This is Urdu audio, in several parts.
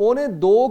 2.25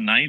9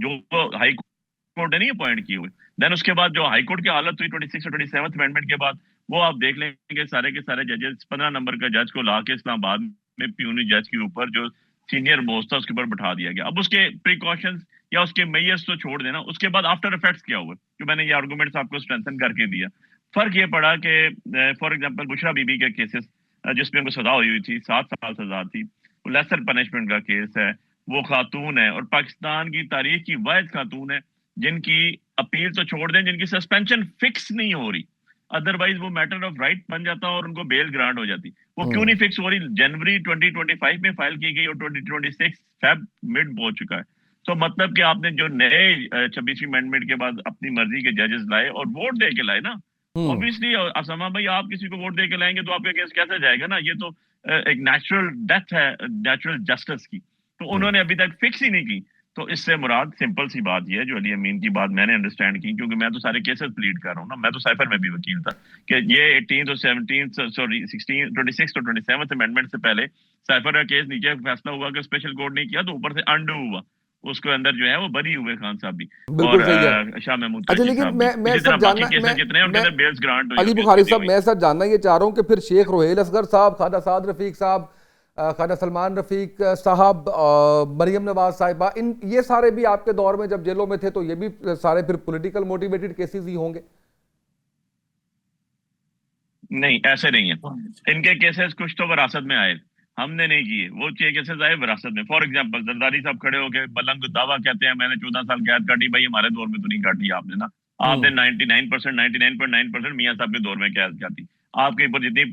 جو ہائی کورٹ نے نہیں اپوائنٹ کیے ہوئے. دین اس کے بعد جو ہائی کورٹ کی حالت ہوئی 26 اور 27 امینڈمنٹ کے بعد, وہ آپ دیکھ لیں کہ سارے کے سارے ججز 15 نمبر کا جج کو لا کے اسلام آباد میں پیونی جج کے اوپر جو سینئر موسٹ تھا اس کے اوپر بٹھا دیا گیا. اب اس کے پریکاشنز یا اس کے میئرز تو چھوڑ دینا, اس کے بعد آفٹر افیکٹس کیا ہوئے, جو میں نے یہ آرگومنٹس آپ کو اسٹرینتھن کر کے دیا. فرق یہ پڑا کہ for example Bushra be be کے کیسز جس میں ان کو سزا ہوئی تھی 7 سال سزا تھی, وہ لیسر پنشمنٹ کا کیس ہے, وہ خاتون ہے اور پاکستان کی تاریخ کی واحد خاتون ہے جن کی اپیل تو چھوڑ دیں, جن کی سسپینشن فکس نہیں ہو رہی, ادروائز وہ میٹر آف رائٹ بن جاتا اور ان کو بیل گرانٹ ہو جاتی. وہ کیوں نہیں فکس ہو رہی؟ جنوری 2025 میں فائل کی گئی اور 2026 فیب مڈ پہنچ چکا ہے. تو مطلب کہ آپ نے جو نئے 26ویں امینڈمنٹ کے بعد اپنی مرضی کے ججز لائے اور ووٹ دے کے لائے نا, اوبیسلی اسامہ بھائی آپ کسی کو ووٹ دے کے لائیں گے تو آپ کا کیس کیسے جائے گا نا, یہ تو ایک نیچرل ڈیتھ ہے نیچرل جسٹس کی, تو انہوں نے ابھی تک فکس ہی نہیں کی. تو اس سے مراد سمپل سی بات یہ ہے, جو علی امین کی بات میں نے انڈرسٹینڈ کی, کیونکہ میں تو سارے کیسز پلیڈ کر رہا ہوں نا, میں تو سائفر میں بھی وکیل تھا, کہ یہ 18 اور 17 سوری 16 26 اور 27 امینڈمنٹ سے پہلے سائفر کا کیس نیچے فیصلہ ہوا کہ اسپیشل کورٹ نہیں کیا تو اوپر سے انڈو ہوا, اس کے اندر جو ہے وہ بری ہوئے خان صاحب بھی اور شاہ محمود اچھا. لیکن میں سر جاننا, علی بخاری صاحب میں سر جاننا یہ چاہ رہا ہوں کہ پھر شیخ روہیل اصغر صاحب, خواجہ سعد رفیق صاحب, خواجہ سلمان رفیق صاحب, مریم نواز صاحبہ, یہ سارے بھی آپ کے دور میں جب جیلوں میں تھے تو یہ بھی سارے پھر پولیٹیکل موٹیویٹڈ کیسز ہی ہوں گے؟ نہیں ایسے نہیں ہے, ان کے کیسز کچھ تو وراثت میں آئے, ہم نے نہیں کیے, وہ کیسز آئے وراثت میں. فار ایگزامپل زرداری صاحب کھڑے ہو کے بلند دعویٰ کہتے ہیں میں نے 14 سال قید کاٹی, بھائی ہمارے دور میں تو نہیں کاٹی آپ نے نا, آپ نے 99.9% میاں صاحب کے دور میں قید کاٹی. آپ کے اوپر جتنی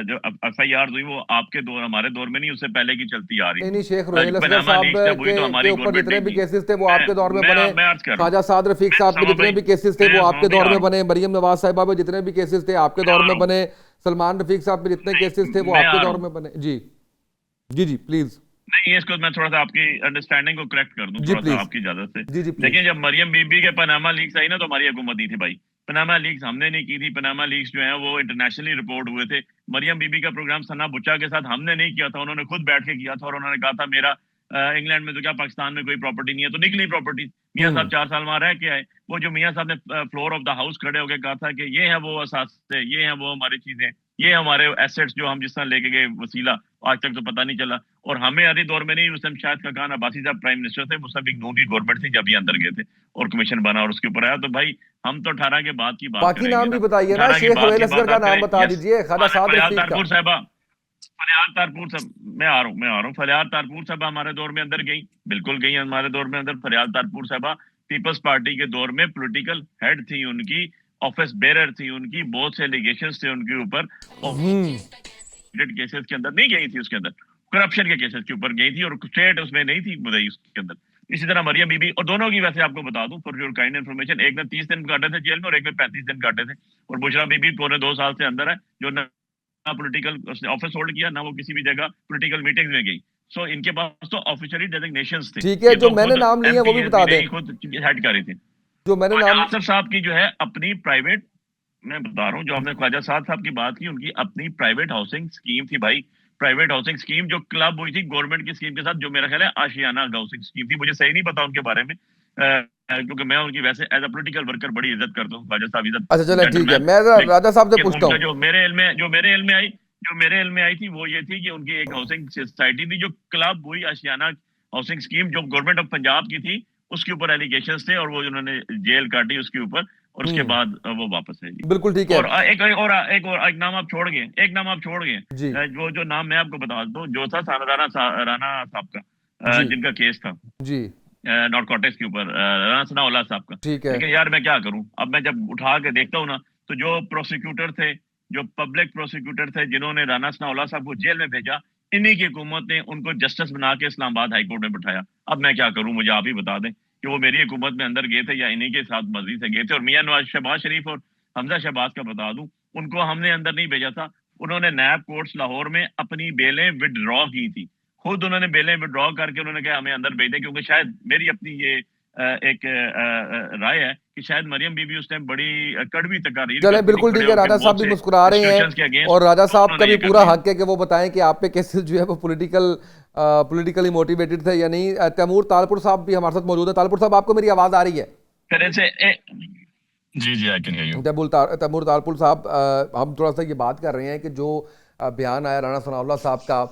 جو ایف آئی آر ہوئی وہ آپ کے دور ہمارے دور میں نہیں, اس سے پہلے کی چلتی آ رہی نہیں, شیخ روہیل اصغر صاحب کے اوپر جتنے بھی کیسز تھے وہ آپ کے دور میں بنے, خواجہ سعد رفیق صاحب کے جتنے بھی کیسز تھے وہ آپ کے دور میں بنے, مریم نواز صاحبہ پہ جتنے بھی کیسز تھے آپ کے دور میں بنے, سلمان رفیق صاحب پہ جتنے کیسز تھے وہ آپ کے دور میں بنے. جی جی جی پلیز. نہیں اس کو میں تھوڑا سا آپ کی انڈرسٹینڈنگ کو کریکٹ کر دوں تھوڑا سا آپ کی اجازت سے. لیکن جب مریم بی بی کے پاناما لیکس آئی نا تو ہماری حکومت نہیں تھی بھائی, پاناما لیکس ہم نے نہیں کی تھی. پاناما لیکس جو ہیں وہ انٹرنیشنلی رپورٹ ہوئے تھے. مریم بی بی کا پروگرام ثنا بچا کے ساتھ ہم نے نہیں کیا تھا, انہوں نے خود بیٹھ کے کیا تھا اور انہوں نے کہا تھا میرا انگلینڈ میں تو کیا پاکستان میں کوئی پراپرٹی نہیں ہے, تو نکلی پراپرٹی. میاں صاحب 4 سال وہاں رہ کے آئے, وہ جو میاں صاحب نے فلور آف دا ہاؤس کھڑے ہو کے کہا تھا کہ یہ ہے وہ اثاثے, یہ ہیں وہ ہماری چیزیں, یہ ہمارے ایسیٹس جو ہم جس طرح لے کے گئے وسیلہ, آج تک تو پتہ نہیں چلا. اور ہمیں علی دور میں نہیں, اس ٹائم شاید کا خان عباسی صاحب پرائم منسٹر تھے, مصطفی نون کی گورنمنٹ تھی جب یہ اندر گئے تھے اور کمیشن بنا اور اس کے اوپر آیا. تو بھائی ہم تو 18 کے بعد کی بات کریں گے. باقی نام بھی بتائیے نا, شیخ روہیل اصغر کا نام بتا دیجئے, خواجہ سعد رفیق کا. صاحبہ فلیحات تارپور صاحب, میں آ رہا ہوں. فلیحات تارپور صاحبہ ہمارے دور میں اندر گئی, بالکل گئی ہمارے دور میں اندر. فلیحات تارپور صاحبہ پیپلز پارٹی کے دور میں پولیٹیکل ہیڈ تھی, ان کی آفس بیرر تھی, ان کی بہت سے ایلیگیشنز تھے ان کے اوپر. کیسز کے اندر نہیں گئی تھی, اس کے اندر کرپشن کے کیسز کے اوپر گئی تھی اور اسٹیٹ اس میں نہیں تھی مدعی اس کے اندر. اسی طرح مریم بی بی, اور دونوں کی ویسے آپ کو بتا دوں فار یور کائنڈ انفارمیشن, ایک نے 30 دن کاٹے تھے جیل میں اور ایک نے 35 دن کاٹے تھے. اور بشرا بی بی پورے 2 سال سے اندر ہے, جو نہ پولیٹیکل اس نے آفس ہولڈ کیا, نہ وہ کسی بھی جگہ پولیٹیکل میٹنگ میں گئی. سو ان کے پاس تو آفیشلی ڈیزگنیشنز تھے. ٹھیک ہے, جو میں نے نام لیے وہ بھی بتا دیں, خود ہیڈ کر رہی تھی. جو میں نے نام آصف صاحب کی جو ہے اپنی پرائیویٹ, میں بتا رہا ہوں جو آپ نے خواجہ سعد صاحب کی بات کی, ان کی اپنی پرائیویٹ ہاؤسنگ اسکیم تھی بھائی. پرائیویٹ ہاؤسنگ اسکیم جو کلب ہوئی تھی گورنمنٹ کی اسکیم کے ساتھ, جو میرا خیال ہے آشیانہ ہاؤسنگ اسکیم تھی. مجھے صحیح نہیں پتا ان کے بارے میں, کیونکہ میں ان کی ویسے ایز اے پولیٹیکل ورکر بڑی عزت کرتا ہوں خواجہ صاحب. عزت اچھا چلیں ٹھیک ہے, میں راجہ صاحب سے پوچھتا ہوں. جو میرے علم میں آئی تھی وہ یہ تھی کہ ان کی ایک ہاؤسنگ سوسائٹی تھی جو کلب ہوئی آشیانہ ہاؤسنگ اسکیم, جو گورنمنٹ آف پنجاب کی تھی, اس کے اوپر ایلیگیشنز تھے اور وہ انہوں نے جیل کاٹی اس کے اوپر, اور اس کے بعد وہ واپس ہے. بالکل ٹھیک ہے. اور ایک نام آپ چھوڑ گئے, جو نام میں آپ کو بتا دوں, جو تھا رانا صاحب کا, جن کا کیس تھا جی نارکوٹکس کے اوپر, رانا ثناء اللہ صاحب کا. لیکن یار میں کیا کروں, اب میں جب اٹھا کے دیکھتا ہوں نا, تو جو پروسیکیوٹر تھے, جو پبلک پروسیکیوٹر تھے, جنہوں نے رانا ثناء اللہ صاحب کو جیل میں بھیجا, انہی کی حکومت نے ان کو جسٹس بنا کے اسلام آباد ہائی کورٹ میں بٹھایا. اب میں کیا کروں, مجھے آپ ہی بتا دیں کہ وہ میری حکومت میں اندر گئے تھے یا انہی کے ساتھ مرضی سے گئے تھے. اور میاں نواز شہباز شریف اور حمزہ شہباز کا بتا دوں, ان کو ہم نے اندر نہیں بھیجا تھا, انہوں نے نیب کورٹس لاہور میں اپنی بیلیں وڈرا کی تھی. خود انہوں نے بیلیں وڈرا کر کے انہوں نے کہا ہمیں اندر بھیج دیں, کیونکہ شاید میری اپنی یہ ایک رائے ہے کہ شاید مریم بی بی اس ٹائم بڑی کڑوی تقاریر چلیں کرتی بالکل تھی، ٹھیک ہے، راجہ صاحب بھی مسکرا رہے ہیں اور راجہ صاحب کا بھی پورا حق ہے کہ وہ بتائیں کہ آپ پہ کیسز جو ہے وہ پولیٹیکلی موٹیویٹڈ تھے یا نہیں۔ تیمور تالپور صاحب بھی ہمارے ساتھ موجود ہے۔ تالپور صاحب آپ کو میری آواز آ رہی ہے؟ جی I can hear you. Taimur Talpur صاحب، ہم تھوڑا سا یہ بات کر رہے ہیں کہ جو بیان آیا رانا ثناء اللہ صاحب کا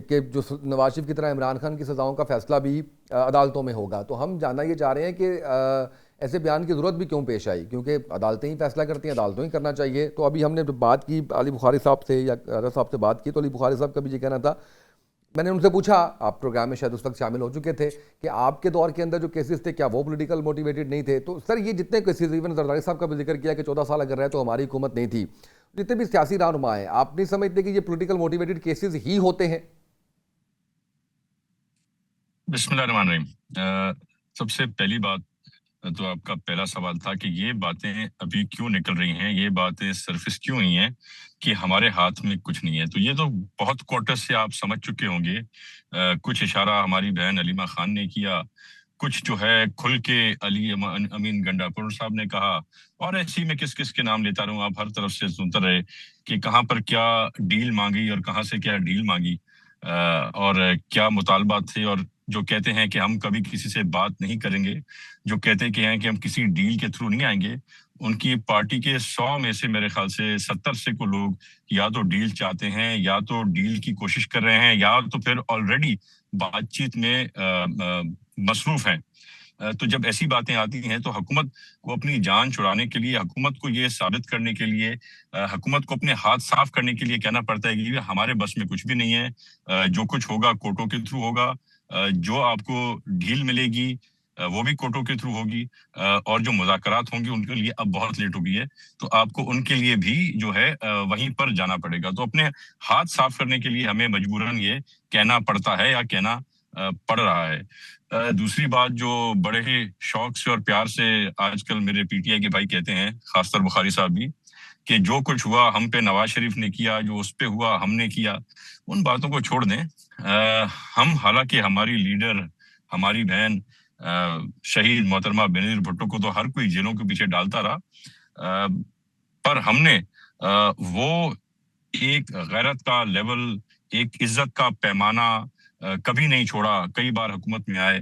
کہ جو نواز شریف کی طرح عمران خان کی سزاؤں کا فیصلہ بھی عدالتوں میں ہوگا، تو ہم جاننا یہ چاہ رہے ہیں کہ ایسے بیان کی ضرورت بھی کیوں پیش آئی؟ کیونکہ عدالتیں ہی فیصلہ کرتی ہیں، عدالتوں ہی کرنا چاہیے۔ تو ابھی ہم نے بات کی علی بخاری صاحب سے یا راجہ صاحب سے بات کی، تو علی بخاری صاحب کا بھی یہ کہنا تھا، میں نے ان سے پوچھا، آپ پروگرام میں شاید اس وقت شامل ہو چکے تھے، کہ آپ کے دور کے اندر جو کیسز تھے کیا وہ پولیٹیکل موٹیویٹڈ نہیں تھے؟ تو سر یہ جتنے کیسز، ایون زرداری صاحب کا بھی ذکر کیا کہ 14 سال اگر رہے تو ہماری حکومت نہیں تھی، جتنے بھی سیاسی رہنما ہیں، آپ نہیں سمجھتے کہ یہ پولیٹیکل موٹیویٹڈ کیسز ہی ہوتے ہیں؟ بسم اللہ الرحمن الرحیم۔ سب سے پہلی بات تو آپ کا پہلا سوال تھا کہ یہ باتیں ابھی کیوں نکل رہی ہیں، یہ باتیں سرفس کیوں ہوئی ہیں کہ ہمارے ہاتھ میں کچھ نہیں ہے۔ تو یہ تو بہت کوارٹر سے آپ سمجھ چکے ہوں گے۔ کچھ اشارہ ہماری بہن علیمہ خان نے کیا، کچھ جو ہے کھل کے علی امین گنڈاپور صاحب نے کہا، اور ایسی میں کس کس کے نام لیتا رہوں، آپ ہر طرف سے سنتے رہے کہ کہاں پر کیا ڈیل مانگی اور کہاں سے کیا ڈیل مانگی، اور کیا مطالبات تھے، اور جو کہتے ہیں کہ ہم کبھی کسی سے بات نہیں کریں گے، جو کہتے ہیں کہ ہم کسی ڈیل کے تھرو نہیں آئیں گے، ان کی پارٹی کے 100 میں سے میرے خیال سے 70 سے کو لوگ یا تو ڈیل چاہتے ہیں، یا تو ڈیل کی کوشش کر رہے ہیں، یا تو پھر آلریڈی بات چیت میں مصروف ہیں۔ تو جب ایسی باتیں آتی ہیں تو حکومت کو اپنی جان چھڑانے کے لیے، حکومت کو یہ ثابت کرنے کے لیے، حکومت کو اپنے ہاتھ صاف کرنے کے لیے کہنا پڑتا ہے کہ ہمارے بس میں کچھ بھی نہیں ہے، جو کچھ ہوگا کورٹوں کے تھرو ہوگا، جو آپ کو ڈھیل ملے گی وہ بھی کورٹوں کے تھرو ہوگی، اور جو مذاکرات ہوں گے ان کے لیے اب بہت لیٹ ہو گئی ہے، تو آپ کو ان کے لیے بھی جو ہے وہیں پر جانا پڑے گا۔ تو اپنے ہاتھ صاف کرنے کے لیے ہمیں مجبوراً یہ کہنا پڑتا ہے یا کہنا پڑ رہا ہے۔ دوسری بات جو بڑے ہی شوق سے اور پیار سے آج کل میرے پی ٹی آئی کے بھائی کہتے ہیں، خاص طور بخاری صاحب بھی، کہ جو کچھ ہوا ہم پہ نواز شریف نے کیا، جو اس پہ ہوا ہم نے کیا، ان باتوں کو چھوڑ دیں۔ ہم حالانکہ ہماری لیڈر، ہماری بہن شہید محترمہ بینظیر بھٹو کو تو ہر کوئی جیلوں کے پیچھے ڈالتا رہا، پر ہم نے وہ ایک غیرت کا لیول، ایک عزت کا پیمانہ کبھی نہیں چھوڑا۔ کئی بار حکومت میں آئے،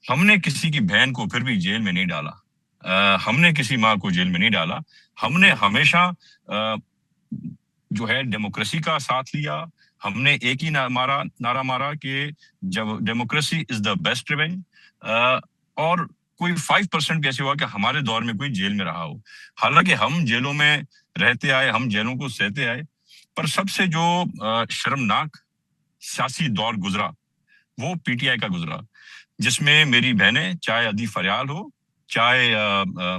ہم نے کسی کی بہن کو پھر بھی جیل میں نہیں ڈالا، ہم نے کسی ماں کو جیل میں نہیں ڈالا، ہم نے ہمیشہ جو ہے ڈیموکریسی کا ساتھ لیا۔ ہم نے ایک ہی نعرہ مارا کہ جب democracy is the best revenge, اور کوئی 5% بھی ایسے ہوا کہ ہمارے دور میں کوئی جیل میں رہا ہو۔ حالانکہ ہم جیلوں میں رہتے آئے، ہم جیلوں کو سہتے آئے، پر سب سے جو شرمناک سیاسی دور گزرا وہ پی ٹی آئی کا گزرا، جس میں میری بہنیں، چاہے عدی فریال ہو، چاہے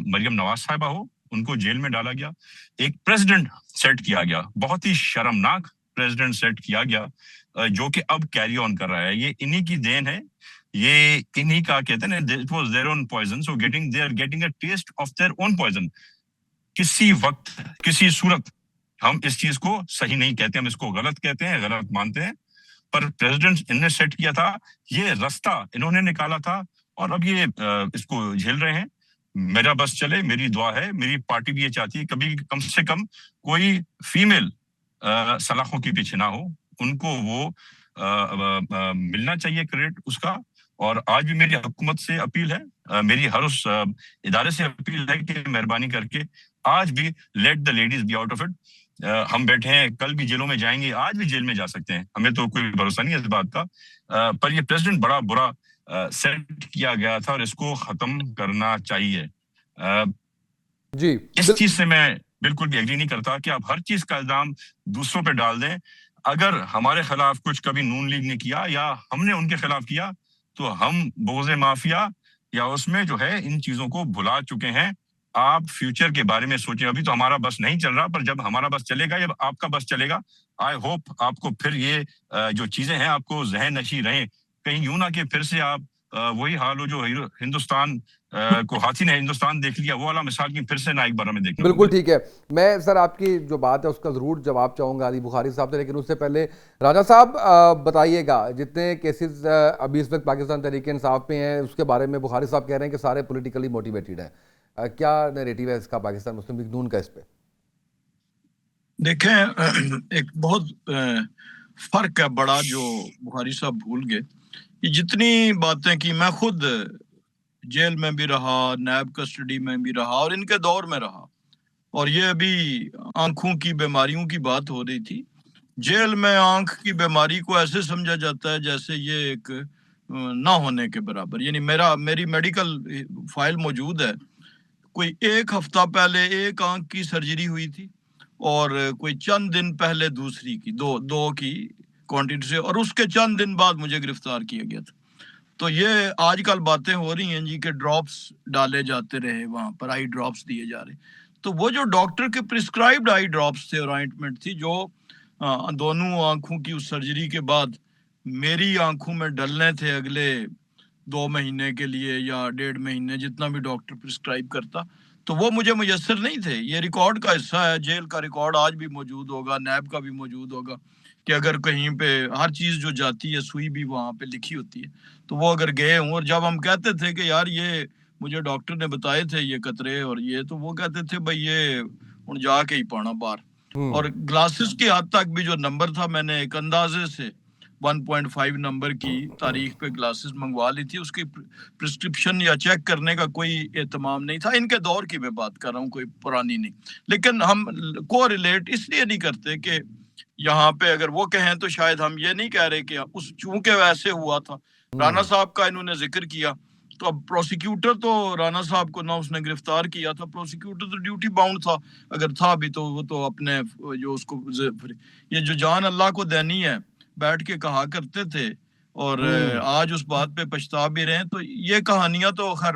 مریم نواز صاحبہ ہو، ان کو جیل میں ڈالا گیا۔ ایک پریزیڈنٹ سیٹ کیا گیا، بہت ہی شرمناک پریزیڈنٹ سیٹ کیا گیا، جو کہ اب کیری آن کر رہا ہے۔ یہ انہی کی دین ہے، یہ انہی کا کہتے ہیں نا، it was their own poison, so they are getting a taste of their own poison۔ کسی وقت، کسی صورت ہم اس چیز کو صحیح نہیں کہتے، ہم اس کو غلط کہتے ہیں، غلط مانتے ہیں، پر پریزیڈنٹ انہوں نے سیٹ کیا تھا، یہ رستہ انہوں نے نکالا تھا، اور اب یہ اس کو جھیل رہے ہیں۔ میرا بس چلے، میری دعا ہے، میری پارٹی بھی یہ چاہتی ہے کبھی کم سے کم کوئی فیمیل سلاخوں کے پیچھے نہ ہو، ان کو وہ ملنا چاہیے کریڈٹ اس کا۔ اور آج بھی میری حکومت سے اپیل ہے، میری ہر اس ادارے سے اپیل ہے کہ مہربانی کر کے آج بھی let the ladies be out of it. ہم بیٹھے ہیں، کل بھی جیلوں میں جائیں گے، آج بھی جیل میں جا سکتے ہیں، ہمیں تو کوئی بھروسہ نہیں ہے اس بات کا، پر یہ پریزیڈنٹ بڑا برا سیٹ کیا گیا تھا اور اس کو ختم کرنا چاہیے۔ جی، اس چیز سے میں بالکل بھی ایگری نہیں کرتا کہ آپ ہر چیز کا الزام دوسروں پہ ڈال دیں۔ اگر ہمارے خلاف کچھ کبھی نون لیگ نے کیا یا ہم نے ان کے خلاف کیا تو ہم بغض مافیا یا اس میں جو ہے ان چیزوں کو بھلا چکے ہیں۔ آپ فیوچر کے بارے میں سوچیں، ابھی تو ہمارا بس نہیں چل رہا، پر جب ہمارا بس چلے گا، جب آپ کا بس چلے گا، آئی ہوپ آپ کو پھر یہ جو چیزیں ہیں آپ کو ذہن نشیں رہیں، کہیں یوں نہ کہ پھر سے آپ وہی حال ہو جو ہندوستان کو ہاتھی نے ہندوستان دیکھ لیا، وہ والا مثال کی پھر سے نہ ایک بار ہمیں دیکھنا بالکل ٹھیک ہے. میں سر آپ کی جو بات ہے اس کا ضرور جواب چاہوں گا علی بخاری صاحب سے، لیکن اس سے پہلے راجہ صاحب بتائیے گا جتنے کیسز ابھی اس وقت پاکستان تحریک انصاف پہ ہیں اس کے بارے میں بخاری صاحب کہہ رہے ہیں کہ سارے پولیٹیکلی موٹیویٹڈ ہیں، کیا نیریٹیو ہے اس کا پاکستان مسلم لیگ نون کا اس پہ؟ دیکھیں ایک بہت فرق ہے بڑا جو بخاری صاحب بھول گئے. یہ جتنی باتیں کی، میں خود جیل میں بھی رہا، نیب کسٹڈی میں بھی رہا اور ان کے دور میں رہا، اور یہ ابھی آنکھوں کی بیماریوں کی بات ہو رہی تھی. جیل میں آنکھ کی بیماری کو ایسے سمجھا جاتا ہے جیسے یہ ایک نہ ہونے کے برابر. یعنی میری میڈیکل فائل موجود ہے. کوئی ایک ہفتہ پہلے ایک آنکھ کی سرجری ہوئی تھی اور کوئی چند دن پہلے دوسری کی، دو کی کوانٹٹی سے، اور اس کے چند دن بعد مجھے گرفتار کیا گیا تھا. تو یہ آج کل باتیں ہو رہی ہیں جی کہ ڈراپس ڈالے جاتے رہے، وہاں پر آئی ڈراپس دیے جا رہے. تو وہ جو ڈاکٹر کے پرسکرائبڈ آئی ڈراپس تھے اور آئنٹمنٹ تھی جو دونوں آنکھوں کی اس سرجری کے بعد میری آنکھوں میں ڈلنے تھے اگلے 2 مہینے کے لیے یا 1.5 مہینے، جتنا بھی ڈاکٹر پرسکرائب کرتا، تو وہ مجھے میسر نہیں تھے. یہ ریکارڈ کا حصہ ہے، جیل کا ریکارڈ آج بھی موجود ہوگا، نیب کا بھی موجود ہوگا کہ اگر کہیں پہ ہر چیز جو جاتی ہے سوئی بھی وہاں پہ لکھی ہوتی ہے. تو وہ اگر گئے ہوں، اور جب ہم کہتے تھے کہ یار یہ مجھے ڈاکٹر نے بتائے تھے یہ قطرے اور یہ، تو وہ کہتے تھے بھائی یہ ہن جا کے ہی پانا باہر. اور گلاسز کی حد تک بھی جو نمبر تھا، میں نے ایک اندازے سے 1.5 نمبر کی تاریخ پہ گلاسز منگوا لی تھی. اس کی پرسکرپشن یا چیک کرنے کا کوئی اہتمام نہیں تھا. ان کے دور کی میں بات کر رہا ہوں، کوئی پرانی نہیں. لیکن ہم کو ریلیٹ اس لیے نہیں کرتے کہ یہاں پہ اگر وہ کہیں تو شاید ہم یہ نہیں کہہ رہے کہ اس چونکہ ویسے ہوا تھا. رانا صاحب کا انہوں نے ذکر کیا، تو اب پروسیکیوٹر تو رانا صاحب کو نہ اس نے گرفتار کیا تھا، پروسیکیوٹر تو ڈیوٹی باؤنڈ تھا، اگر تھا بھی تو وہ تو اپنے جو اس کو یہ جو جان اللہ کو دینی ہے بیٹھ کے کہا کرتے تھے، اور آج اس بات پہ پچھتا بھی رہے ہیں. تو یہ کہانیاں تو خیر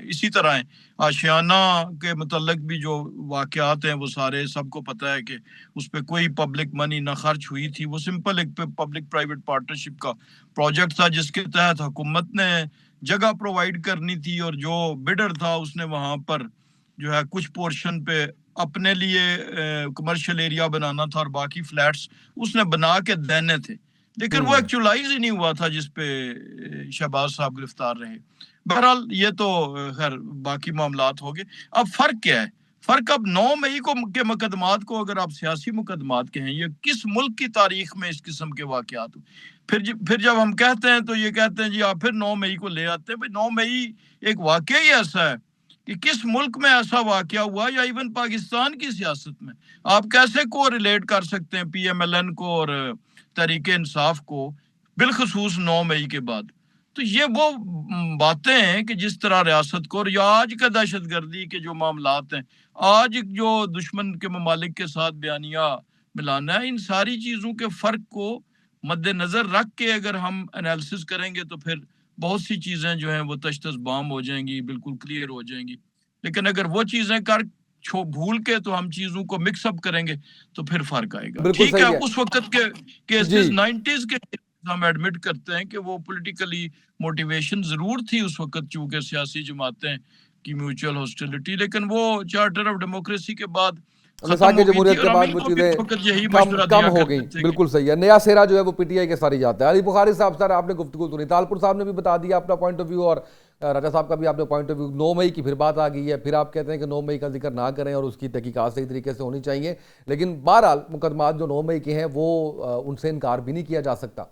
اسی طرح ہیں. آشیانہ کے متعلق بھی جو واقعات ہیں وہ سارے سب کو پتہ ہے کہ اس پہ کوئی پبلک منی نہ خرچ ہوئی تھی. وہ سمپل ایک پبلک پرائیویٹ پارٹنرشپ کا پروجیکٹ تھا جس کے تحت حکومت نے جگہ پرووائڈ کرنی تھی، اور جو بڈر تھا اس نے وہاں پر جو ہے کچھ پورشن پہ اپنے لیے کمرشل ایریا بنانا تھا اور باقی فلیٹس اس نے بنا کے دینے تھے. لیکن وہ ایکچولائز ہی نہیں ہوا تھا جس پہ شہباز صاحب گرفتار رہے. بہرحال یہ تو خیر باقی معاملات ہو گئے. اب فرق کیا ہے؟ فرق اب 9 مئی کو کے مقدمات کو اگر آپ سیاسی مقدمات کہیں، یہ کس ملک کی تاریخ میں اس قسم کے واقعات ہو. پھر جب ہم کہتے ہیں تو یہ کہتے ہیں جی آپ پھر 9 مئی کو لے آتے ہیں. 9 مئی ایک واقعہ ہی ایسا ہے کہ کس ملک میں ایسا واقعہ ہوا، یا ایون پاکستان کی سیاست میں آپ کیسے کو ریلیٹ کر سکتے ہیں پی ایم ایل این کو اور تحریک انصاف کو، بالخصوص 9 مئی کے بعد. تو یہ وہ باتیں ہیں کہ جس طرح ریاست کو، اور یا آج کا دہشت گردی کے جو معاملات ہیں، آج جو دشمن کے ممالک کے ساتھ بیانیہ ملانا ہے، ان ساری چیزوں کے فرق کو مد نظر رکھ کے اگر ہم انالیسس کریں گے تو پھر بہت سی چیزیں جو ہیں وہ تشتش بام ہو جائیں گی، بالکل کلیئر ہو جائیں گی. لیکن اگر وہ چیزیں بھول کے تو ہم چیزوں کو مکس اپ کریں گے تو پھر فرق آئے گا. ٹھیک ہے، اس وقت کے کیسز 90s کے ہم ایڈمٹ کرتے ہیں کہ وہ پولیٹیکلی موٹیویشن ضرور تھی اس وقت، چونکہ سیاسی جماعتیں کی میوچل ہاسٹیلٹی، لیکن وہ چارٹر آف ڈیموکریسی کے بعد مساق جمہوریت کے بعد وہ چیزیں کم ہو گئیں. بالکل صحیح ہے. نیا سیرا جو ہے وہ پی ٹی آئی کے ساری جاتا ہے. علی بخاری صاحب سر آپ نے گفتگو سنی، طالپور صاحب نے بھی بتا دیا اپنا پوائنٹ آف ویو، اور راجہ صاحب کا بھی آپ نے پوائنٹ آف ویو. 9 مئی کی پھر بات آ گئی ہے، پھر آپ کہتے ہیں کہ 9 مئی کا ذکر نہ کریں اور اس کی تحقیقات صحیح طریقے سے ہونی چاہیے. لیکن بہرحال مقدمات جو 9 مئی کے ہیں وہ ان سے انکار بھی نہیں کیا جا سکتا.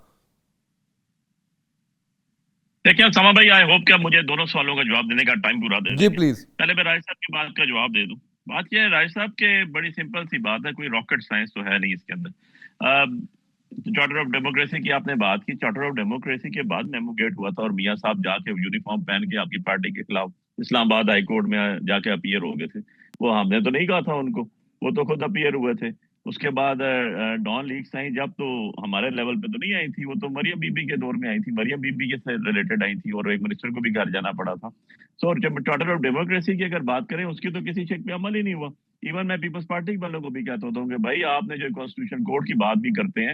دیکھیں سما بھائی، آئی ہوپ کہ مجھے دونوں سوالوں کا جواب دینے کا ٹائم پورا دے دیں. جی پلیز. پہلے میں راج صاحب کی بات کا جواب دے دوں. بات یہ ہے راج صاحب کے بڑی سمپل سی بات ہے، کوئی راکٹ سائنس تو ہے نہیں اس کے اندر. چارٹر آف ڈیموکریسی کی آپ نے بات کی. چارٹر آف ڈیموکریسی کے بعد میموگیٹ ہوا تھا اور میاں صاحب جا کے یونیفارم پہن کے آپ کی پارٹی کے خلاف اسلام آباد ہائی کورٹ میں جا کے اپیئر ہو گئے تھے. وہ ہم نے تو نہیں کہا تھا ان کو، وہ تو خود اپیئر ہوئے تھے. اس کے بعد ڈان لیکس آئیں جب، تو ہمارے لیول پہ تو نہیں آئی تھی، وہ تو مریم بی بی کے دور میں آئی تھی. مریم بی بی کے سے ریلیٹڈ آئی تھی اور ایک منسٹر کو بھی گھر جانا پڑا تھا. سو چارٹر آف ڈیموکریسی کی اگر بات کریں اس کی تو کسی شک پہ عمل ہی نہیں ہوا. ایون میں پیپلز پارٹی والوں کو بھی کہتا ہوں کہ بھائی آپ نے جو کانسٹیٹیوشن کورٹ کی بات بھی کرتے ہیں،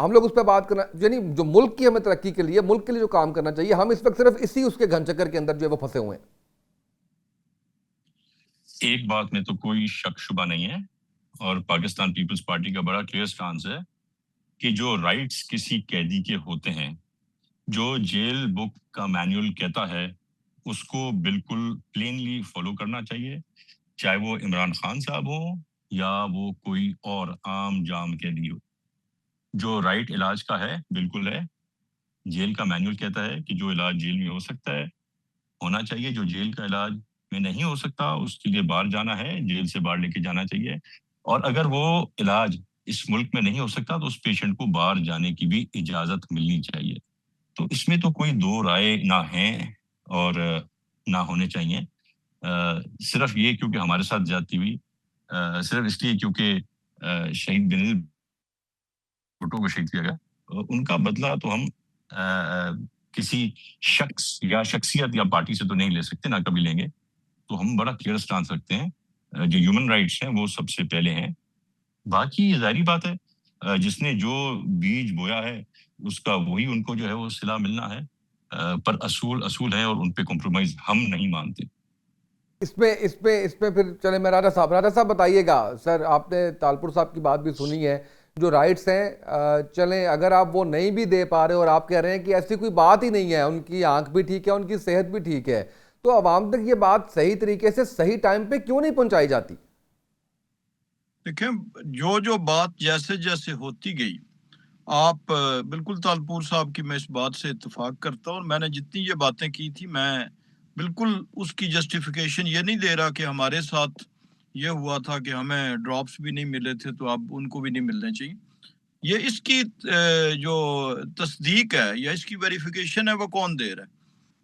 ہم لوگ اس پہ بات کرنا، یعنی جو ملک کی ہمیں ترقی کے لیے، ملک کے لیے جو کام کرنا چاہیے، ہم اس وقت صرف اسی اس کے گھن چکر کے اندر جو ہے وہ پھنسے ہوئے ہیں. ایک بات میں تو کوئی شک شبہ نہیں ہے، اور پاکستان پیپلز پارٹی کا بڑا کلیئر سٹانس ہے کہ جو رائٹس کسی قیدی کے ہوتے ہیں، جو جیل بک کا مینیول کہتا ہے اس کو بالکل پلینلی فالو کرنا چاہیے، چاہے وہ عمران خان صاحب ہوں یا وہ کوئی اور عام جام قیدی ہو. جو رائٹ علاج کا ہے بالکل ہے. جیل کا مینیول کہتا ہے کہ جو علاج جیل میں ہو سکتا ہے ہونا چاہیے، جو جیل کا علاج میں نہیں ہو سکتا اس کے لیے باہر جانا ہے، جیل سے باہر لے کے جانا چاہیے. اور اگر وہ علاج اس ملک میں نہیں ہو سکتا تو اس پیشنٹ کو باہر جانے کی بھی اجازت ملنی چاہیے. تو اس میں تو کوئی دو رائے نہ ہیں اور نہ ہونے چاہیے. صرف یہ کیونکہ ہمارے ساتھ زیادتی ہوئی، صرف اس لیے کیونکہ شہید بنیل بھٹو کو شہید کیا گیا، ان کا بدلہ تو ہم کسی شخص یا شخصیت یا پارٹی سے تو نہیں لے سکتے، نہ کبھی لیں گے. تو ہم بڑا کلیئر سٹانس رکھتے ہیں، جو ہیومن رائٹس ہیں وہ سب سے پہلے ہیں. باقی ظاہری بات ہے جس نے جو بیج بویا ہے اس کا وہی ان کو جو ہے وہ صلہ ملنا ہے. پر اصول ہیں اور ان پہ کمپرومائز ہم نہیں مانتے. اس پہ پھر چلیں میں راجہ صاحب بتائیے گا. سر آپ نے تالپور صاحب کی بات بھی سنی ہے، جو رائٹس ہیں چلیں اگر آپ وہ نہیں بھی دے پا رہے اور آپ کہہ رہے ہیں کہ ایسی کوئی بات ہی نہیں ہے، ان کی آنکھ بھی ٹھیک ہے، ان کی صحت بھی ٹھیک ہے، تو عوام تک یہ بات صحیح طریقے سے صحیح ٹائم پہ کیوں نہیں پہنچائی جاتی؟ دیکھیں جو بات جیسے جیسے ہوتی گئی، آپ بالکل تالپور صاحب کی میں اس بات سے اتفاق کرتا ہوں، اور میں نے جتنی یہ باتیں کی تھی میں بالکل اس کی جسٹیفیکیشن یہ نہیں دے رہا کہ ہمارے ساتھ یہ ہوا تھا کہ ہمیں ڈراپس بھی نہیں ملے تھے تو اب ان کو بھی نہیں ملنے چاہیے. یہ اس کی جو تصدیق ہے یا اس کی ویریفیکیشن ہے وہ کون دے رہا ہے؟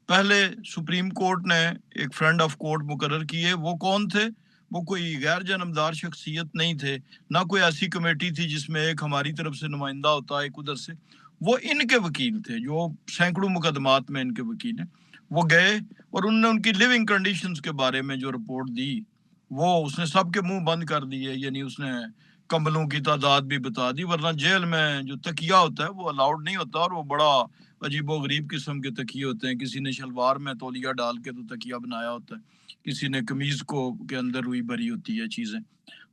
پہلے سپریم کورٹ نے ایک فرینڈ آف کورٹ مقرر کیے، وہ کون تھے؟ وہ کوئی غیر جانبدار شخصیت نہیں تھے، نہ کوئی ایسی کمیٹی تھی جس میں ایک ہماری طرف سے نمائندہ ہوتا، ایک ادھر سے. وہ ان کے وکیل تھے جو سینکڑوں مقدمات میں ان کے وکیل ہیں. وہ گئے اور انہوں نے ان کی لیونگ کنڈیشنز کے بارے میں جو رپورٹ دی وہ اس نے سب کے منہ بند کر دیے. یعنی اس نے کمبلوں کی تعداد بھی بتا دی، ورنہ جیل میں جو تکیہ ہوتا ہے وہ الاؤڈ نہیں ہوتا، اور وہ بڑا عجیب و غریب قسم کے تکیے ہوتے ہیں. کسی نے شلوار میں تولیہ ڈال کے تو تکیہ بنایا ہوتا ہے، کسی نے قمیض کو کے اندر روئی بھری ہوتی ہے چیزیں.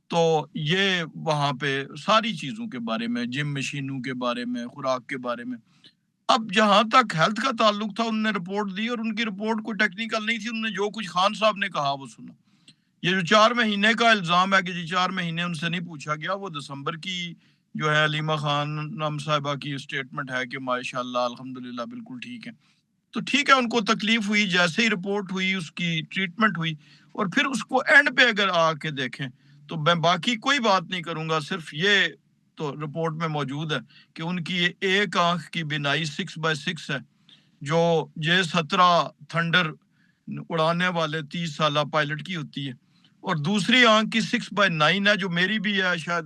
تو یہ وہاں پہ ساری چیزوں کے بارے میں، جم مشینوں کے بارے میں، خوراک کے بارے میں. اب جہاں تک ہیلتھ کا تعلق تھا انہوں نے رپورٹ دی، اور ان کی رپورٹ کوئی ٹیکنیکل نہیں تھی، انہوں نے جو کچھ خان صاحب نے کہا وہ سنا. یہ جو 4 مہینے کا الزام ہے کہ جی 4 مہینے ان سے نہیں پوچھا گیا، وہ دسمبر کی جو ہے علیمہ خان نام صاحبہ کی اسٹیٹمنٹ ہے کہ ماشاءاللہ الحمدللہ بالکل ٹھیک ہے. تو ٹھیک ہے، ان کو تکلیف ہوئی، جیسے ہی رپورٹ ہوئی اس کی ٹریٹمنٹ ہوئی، اور پھر اس کو اینڈ پہ اگر آ کے دیکھیں تو میں باقی کوئی بات نہیں کروں گا، صرف یہ تو رپورٹ میں موجود ہے کہ ان کی ایک آنکھ کی بینائی 6/6 ہے، جو J-17 تھنڈر اڑانے والے 30 سالہ پائلٹ کی ہوتی ہے، اور دوسری آنکھ کی 6/9 ہے، جو میری بھی ہے، شاید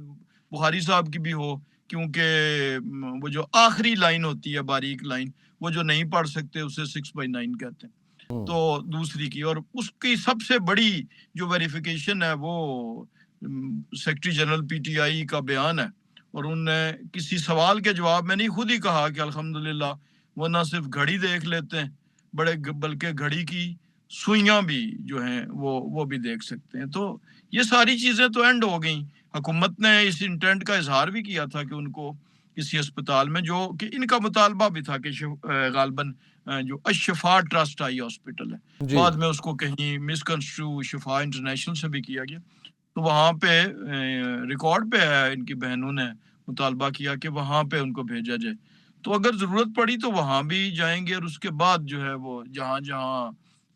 بخاری صاحب کی بھی ہو، کیونکہ وہ جو آخری لائن ہوتی ہے باریک لائن، وہ جو نہیں پڑھ سکتے اسے 6/9 کہتے ہیں. تو دوسری کی، اور اس کی سب سے بڑی جو ویریفیکیشن ہے وہ secretary general P T I کا بیان ہے، اور انہوں نے کسی سوال کے جواب میں نہیں خود ہی کہا کہ الحمدللہ وہ نہ صرف گھڑی دیکھ لیتے ہیں بلکہ گھڑی کی سوئیاں بھی جو ہیں وہ بھی دیکھ سکتے ہیں. تو یہ ساری چیزیں تو اینڈ ہو گئیں. حکومت نے اس انٹینٹ کا اظہار بھی کیا تھا کہ ان کو کسی اسپتال میں، جو کہ ان کا مطالبہ بھی تھا کہ غالباً جو الشفا ٹرسٹ آئی ہاسپٹل ہے، بعد میں اس کو کہیں مسکنسٹرو شفا انٹرنیشنل سے بھی کیا گیا، تو وہاں پہ ریکارڈ پہ ہے ان کی بہنوں نے مطالبہ کیا کہ وہاں پہ ان کو بھیجا جائے. تو اگر ضرورت پڑی تو وہاں بھی جائیں گے، اور اس کے بعد جو ہے وہ جہاں جہاں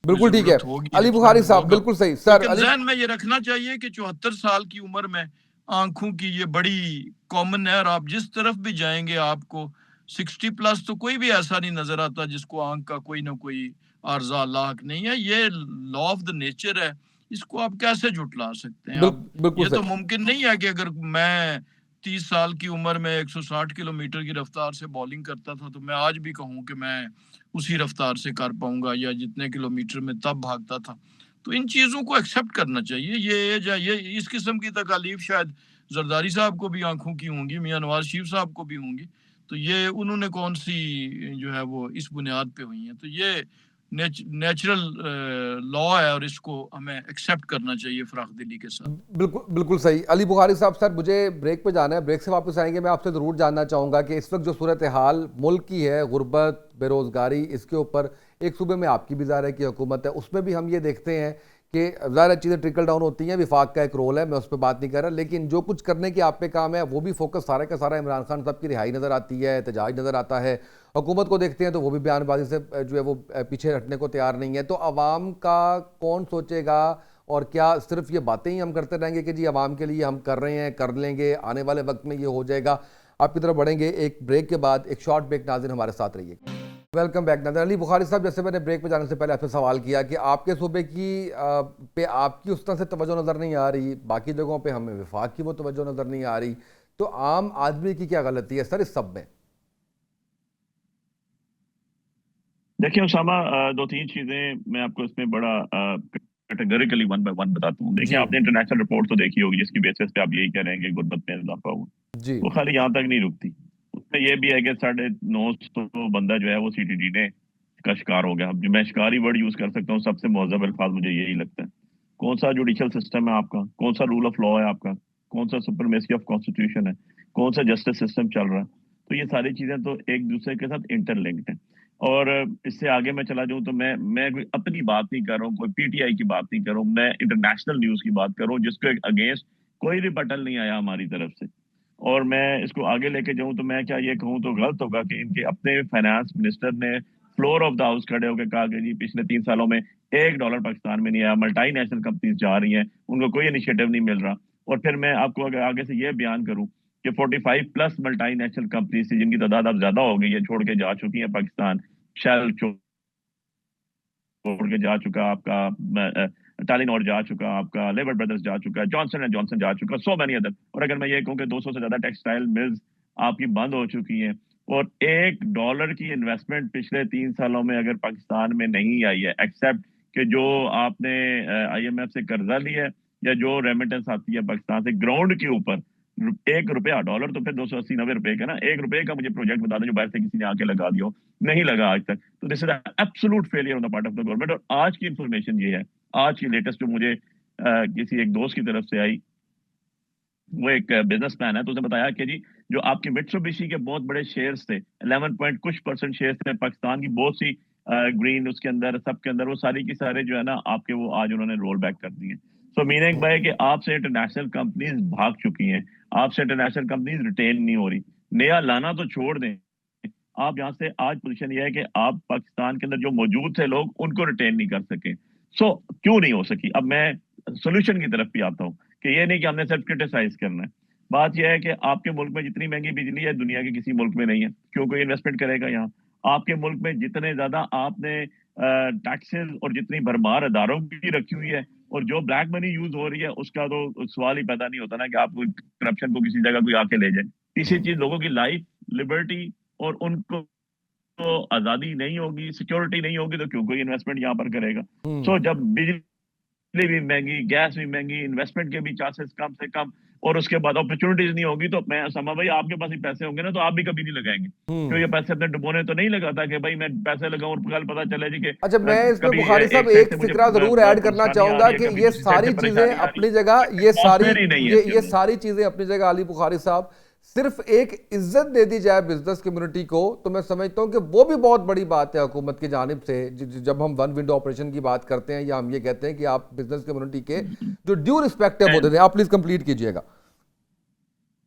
بالکل ٹھیک ہے. علی بخاری صاحب بالکل صحیح. سر لیکن ذہن میں یہ رکھنا چاہیے کہ 74 سال کی عمر میں آنکھوں کی یہ بڑی کامن ہے، اور آپ جس طرف بھی جائیں گے آپ کو 60+ تو کوئی بھی ایسا نہیں نظر آتا جس کو آنکھ کا کوئی نہ کوئی عارضہ لاحق نہیں ہے. یہ لا آف دا نیچر ہے، اس کو آپ کیسے جھٹلا سکتے ہیں؟ اب یہ تو ممکن نہیں ہے کہ اگر میں 30 سال کی عمر میں 160 کلومیٹر کی رفتار سے بولنگ کرتا تھا تو میں آج بھی کہوں کہ میں اسی رفتار سے کر پاؤں گا، یا جتنے کلومیٹر میں تب بھاگتا تھا. تو ان چیزوں کو ایکسیپٹ کرنا چاہیے. یہ اس قسم کی تکالیف شاید زرداری صاحب کو بھی آنکھوں کی ہوں گی، میاں نواز شریف صاحب کو بھی ہوں گی. تو یہ انہوں نے کون سی جو ہے وہ اس بنیاد پہ ہوئی ہیں. تو یہ نیچرل لا ہے اور اس کو ہمیں ایکسیپٹ کرنا چاہیے فراخ دلی کے ساتھ. بالکل بالکل صحیح. علی بخاری صاحب، سر مجھے بریک پہ جانا ہے، بریک سے واپس آئیں گے. میں آپ سے ضرور جاننا چاہوں گا کہ اس وقت جو صورتحال ملک کی ہے، غربت، بے روزگاری، اس کے اوپر ایک صوبے میں آپ کی بھی ظاہر ہے کہ حکومت ہے، اس میں بھی ہم یہ دیکھتے ہیں کہ ظاہر چیزیں ٹرکل ڈاؤن ہوتی ہیں. وفاق کا ایک رول ہے، میں اس پہ بات نہیں کر رہا، لیکن جو کچھ کرنے کی آپ پہ کام ہے وہ بھی فوکس سارا کا سارا عمران خان صاحب کی رہائی نظر آتی ہے، احتجاج نظر آتا ہے. حکومت کو دیکھتے ہیں تو وہ بھی بیان بازی سے جو ہے وہ پیچھے ہٹنے کو تیار نہیں ہے. تو عوام کا کون سوچے گا؟ اور کیا صرف یہ باتیں ہی ہم کرتے رہیں گے کہ جی عوام کے لیے ہم کر رہے ہیں، کر لیں گے، آنے والے وقت میں یہ ہو جائے گا؟ آپ کی طرف بڑھیں گے ایک بریک کے بعد. ایک شارٹ بریک. ناظرین ہمارے ساتھ رہیے. Welcome back. ناظرین، علی بخاری صاحب، جیسے میں نے بریک پہ جانے سے پہلے آپ سے سوال کیا کہ آپ کے صوبے کی پہ آپ کی اس طرح سے توجہ نظر نہیں آ رہی، باقی جگہوں پہ ہمیں وفاق کی وہ توجہ نظر نہیں آ رہی، تو عام آدمی کی کیا غلطی ہے سر اس سب میں؟ دیکھیں اسامہ، دو تین چیزیں میں آپ کو اس میں بڑا کیٹیگوریکلی ون بائی ون بتاتا ہوں. دیکھیں، آپ نے انٹرنیشنل رپورٹ تو دیکھی ہوگی جس کی بیسس پہ آپ یہی کہہ رہے ہیں کہ غربت میں اضافہ ہوا. جی وہ خالی یہاں تک نہیں رکتی، اس میں یہ بھی ہے کہ 950 بندہ جو ہے وہ سی ٹی ڈی نے کا شکار ہو گیا. میں شکاری ورڈ یوز کر سکتا ہوں، سب سے مہذب الفاظ مجھے یہی لگتا ہے. کون سا جوڈیشل سسٹم ہے آپ کا، کون سا رول آف لا ہے آپ کا، کون سا سپرمیسی آف کانسٹیٹیوشن ہے، کون سا جسٹس سسٹم چل رہا ہے. تو یہ ساری چیزیں تو ایک دوسرے کے ساتھ انٹر لنکڈ ہیں. اور اس سے آگے میں چلا جاؤں تو میں کوئی اپنی بات نہیں کر رہا ہوں، کوئی پی ٹی آئی کی بات نہیں کر رہا ہوں، میں انٹرنیشنل نیوز کی بات کر رہا ہوں جس کے اگینسٹ کوئی ریبٹل نہیں آیا ہماری طرف سے. اور میں اس کو آگے لے کے جاؤں تو میں کیا یہ کہوں تو غلط ہوگا کہ ان کے اپنے فائنانس منسٹر نے فلور آف دا ہاؤس کھڑے ہو کے کہا کہ جی پچھلے 3 سالوں میں $1 پاکستان میں نہیں آیا، ملٹائی نیشنل کمپنیز جا رہی ہیں، ان کو کوئی انیشیٹو نہیں مل رہا. اور پھر میں آپ کو اگر آگے سے یہ بیان کروں کہ 45 پلس ملٹائی نیشنل کمپنیز تھی جن کی تعداد اب زیادہ ہو گئی ہے، چھوڑ کے جا چکی ہیں پاکستان. شیل چھوڑ کے جا چکا آپ کا، ٹالینور جا چکا آپ کا، لیبر بردرز جا چکا، جانسن اینڈ جانسن جا چکا، سو مینی ادر. اور اگر میں یہ کہوں کہ 200 سے زیادہ ٹیکسٹائل ملز آپ کی بند ہو چکی ہیں، اور $1 کی انویسٹمنٹ پچھلے 3 سالوں میں اگر پاکستان میں نہیں آئی ہے، ایکسیپٹ کہ جو آپ نے آئی ایم ایف سے قرضہ لیا ہے یا جو ریمیٹنس آتی ہے پاکستان سے گراؤنڈ کے اوپر، $1 ڈالر تو پھر 280-90 کا نا. $1 کا مجھے پروجیکٹ بتا دیں جو باہر سے کسی نے آ کے لگا دیا ہو، نہیں لگا آج تک. تو this is absolute failure on the part of the government. اور آج کی انفارمیشن یہ ہے، آج کی لیٹسٹ جو مجھے کسی ایک دوست کی طرف سے آئی، وہ ایک بزنس مین ہے، تو اس نے بتایا کہ جی جو آپ کی مٹسوبیشی کے بہت بڑے شیئرز تھے، 11% شیئرز تھے پاکستان کی بہت سی گرین اس کے اندر سب کے اندر، وہ ساری کی سارے جو ہے نا آپ کے وہ آج انہوں نے رول بیک کر دیے. سو میننگ بائی کہ آپ سے انٹرنیشنل کمپنیز بھاگ چکی ہیں، آپ سے انٹرنیشنل کمپنیز ریٹین نہیں ہو رہی. نیا لانا تو چھوڑ دیں، آپ یہاں سے آج پوزیشن یہ ہے کہ آپ پاکستان کے اندر جو موجود تھے لوگ ان کو ریٹین نہیں کر سکے. سو کیوں نہیں ہو سکی؟ اب میں سولوشن کی طرف بھی آتا ہوں کہ یہ نہیں کہ ہم نے صرف کرٹیسائز کرنا ہے. بات یہ ہے کہ آپ کے ملک میں جتنی مہنگی بجلی ہے دنیا کے کسی ملک میں نہیں ہے، کیوں کوئی انویسٹمنٹ کرے گا یہاں؟ آپ کے ملک میں جتنے زیادہ آپ نے ٹیکسز اور جتنی بھرمار اداروں کی رکھی ہوئی ہے اور جو بلیک منی یوز ہو رہی ہے، اس کا تو سوال ہی پیدا نہیں ہوتا نا کہ آپ کوئی کرپشن کو کسی جگہ کوئی آ کے لے جائے. تیسری چیز، لوگوں کی لائف، لبرٹی اور ان کو تو آزادی نہیں ہوگی، سیکیورٹی نہیں ہوگی تو کیوں کوئی انویسٹمنٹ یہاں پر کرے گا؟ سو جب بجلی بھی مہنگی، گیس بھی مہنگی، انویسٹمنٹ کے بھی چانسز کم سے کم، اور اس کے بعد اپرچونٹیز نہیں ہوگی، تو میں سما بھائی آپ کے پاس ہی پیسے ہوں گے نا تو آپ بھی کبھی نہیں لگائیں گے. کیوں یہ پیسے اپنے ڈبونے تو نہیں لگاتا کہ بھائی میں پیسے لگاؤں اور کل پتہ چلے جی کہ اچھا، میں اس میں بخاری صاحب ایک فکرہ ضرور ایڈ کرنا چاہوں گا کہ یہ ساری چیزیں اپنی جگہ، یہ ساری چیزیں اپنی جگہ علی بخاری صاحب، صرف ایک عزت دے دی جائے بزنس کمیونٹی کو تو میں سمجھتا ہوں کہ وہ بھی بہت بڑی بات ہے حکومت کی جانب سے. جب ہم ون ونڈو آپریشن کی بات کرتے ہیں یا ہم یہ کہتے ہیں کہ آپ بزنس کمیونٹی کے جو ڈیو ریسپیکٹو ہوتے تھے، آپ پلیز کمپلیٹ کیجئے گا.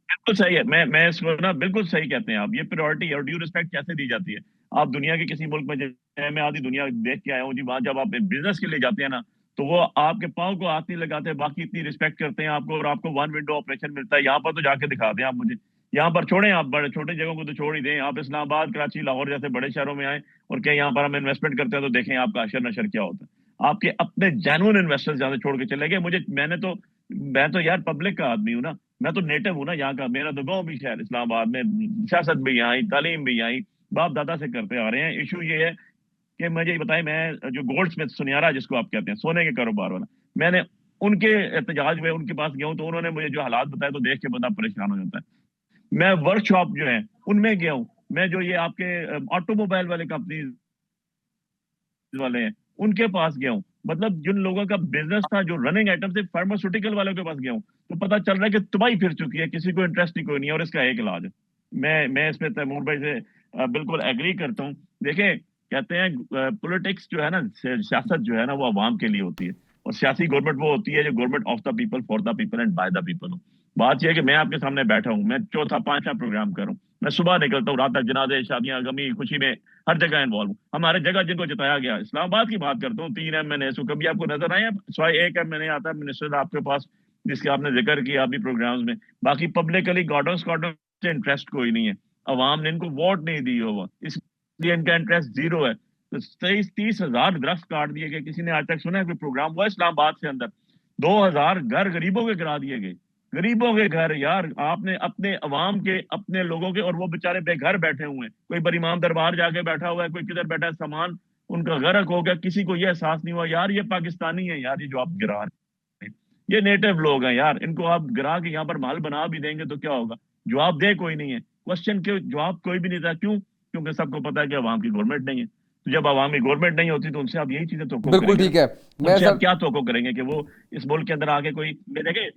بالکل صحیح ہے، میں اس کو نا بالکل صحیح کہتے ہیں آپ. یہ پریورٹی اور ڈیو ریسپیکٹ کیسے دی جاتی ہے؟ آپ دنیا کے کسی ملک میں جائیں، میں آدھی دنیا دیکھ کے آیا ہوں جی، وہاں جب آپ بزنس کے لیے جاتے ہیں نا تو وہ آپ کے پاؤں کو ہاتھ نہیں لگاتے، باقی اتنی ریسپیکٹ کرتے ہیں آپ کو، اور آپ کو ون ونڈو آپریشن ملتا ہے. یہاں پر تو جا کے دکھا دیں آپ مجھے، یہاں پر چھوڑیں، آپ بڑے چھوٹے جگہوں کو تو چھوڑ ہی دیں. آپ اسلام آباد، کراچی، لاہور جیسے بڑے شہروں میں آئیں اور کہ یہاں پر ہم انویسٹمنٹ کرتے ہیں تو دیکھیں آپ کا اشر نشر کیا ہوتا ہے. آپ کے اپنے جینوئن انویسٹر جہاں سے چھوڑ کے چلے گئے. میں تو یار پبلک کا آدمی ہوں نا، میں تو نیٹو ہوں نا یہاں کا، میرا تو گاؤں بھی شہر اسلام آباد میں، سیاست بھی یہاں آئی، تعلیم بھی یہاں آئی، باپ دادا سے کرتے آ رہے ہیں. ایشو یہ ہے کہ مجھے یہ بتائیں، میں جو گولڈ سمتھ سنیارا جس کو آپ کہتے ہیں سونے کے کاروبار والا، میں نے ان کے احتجاج میں ان کے پاس گیا ہوں تو انہوں نے مجھے جو حالات بتائے تو دیکھ کے بندہ پریشان ہو جاتا ہے. میں ورک شاپ جو ہے ان میں گیا ہوں، میں جو یہ آپ کے آٹو موبائل والے کمپنیز والے ہیں ان کے پاس گیا ہوں. مطلب جن لوگوں کا بزنس تھا جو رننگ آئٹم سے فارماسیوٹیکل والوں کے پاس گیا ہوں تو پتہ چل رہا ہے کہ تباہی پھر چکی ہے, کسی کو انٹرسٹ ہی کوئی نہیں ہے اور اس کا ایک علاج ہے. میں اس پہ تیمور بھائی سے بالکل ایگری کرتا ہوں. دیکھیں کہتے ہیں پولیٹکس جو ہے نا, سیاست جو ہے نا وہ عوام کے لیے ہوتی ہے, اور سیاسی گورنمنٹ وہ ہوتی ہے جو government of the people, for the people and by the people who. بات یہ ہے کہ میں آپ کے سامنے بیٹھا ہوں, میں چوتھا پانچواں پروگرام کر رہا ہوں, میں صبح نکلتا ہوں رات تک جنازے شادیاں غمی خوشی میں ہر جگہ انوالو ہوں. ہمارے جگہ جن کو جتایا گیا, اسلام آباد کی بات کرتا ہوں, 3 MNA کبھی آپ کو نظر آئے ہیں سوائے ایک MNA آتا ہے منسٹر آپ کے پاس جس کے آپ نے ذکر کیا ابھی پروگرامز میں, باقی پبلکلی گارڈن سے انٹرسٹ کوئی نہیں ہے. عوام نے ان کو ووٹ نہیں دی ہوا, اس لیے ان کا انٹرسٹ زیرو ہے. تو 30,000 درخت کاٹ دیے گئے. کسی نے آج تک سنا ہے کوئی پروگرام ہوا اسلام آباد سے اندر؟ 2,000 گھر غریبوں کے کرا دیے گئے. غریبوں کے گھر یار, آپ نے اپنے عوام کے اپنے لوگوں کے, اور وہ بےچارے بے گھر بیٹھے ہوئے ہیں. کوئی بر امام دربار جا کے بیٹھا ہوا ہے, کوئی کدھر بیٹھا ہے, سامان ان کا غرق ہو گیا, کسی کو یہ احساس نہیں ہوا یار یہ پاکستانی ہے یار, یہ جو آپ گرا رہے ہیں یہ نیٹو لوگ ہیں یار, ان کو آپ گرا کے یہاں پر مال بنا بھی دیں گے تو کیا ہوگا؟ جواب دے کوئی نہیں ہے. کوشچن کے جواب کوئی بھی نہیں تھا. کیوں؟ کیونکہ سب کو پتا ہے کہ عوام کی گورنمنٹ نہیں ہے. تو جب عوامی گورنمنٹ نہیں ہوتی تو ان سے آپ یہی چیزیں توقع بالکل کریں گے. ٹھیک ہے. ان سے آپ کیا توقع کریں گے کہ وہ اس ملک کے اندر آگے کوئی,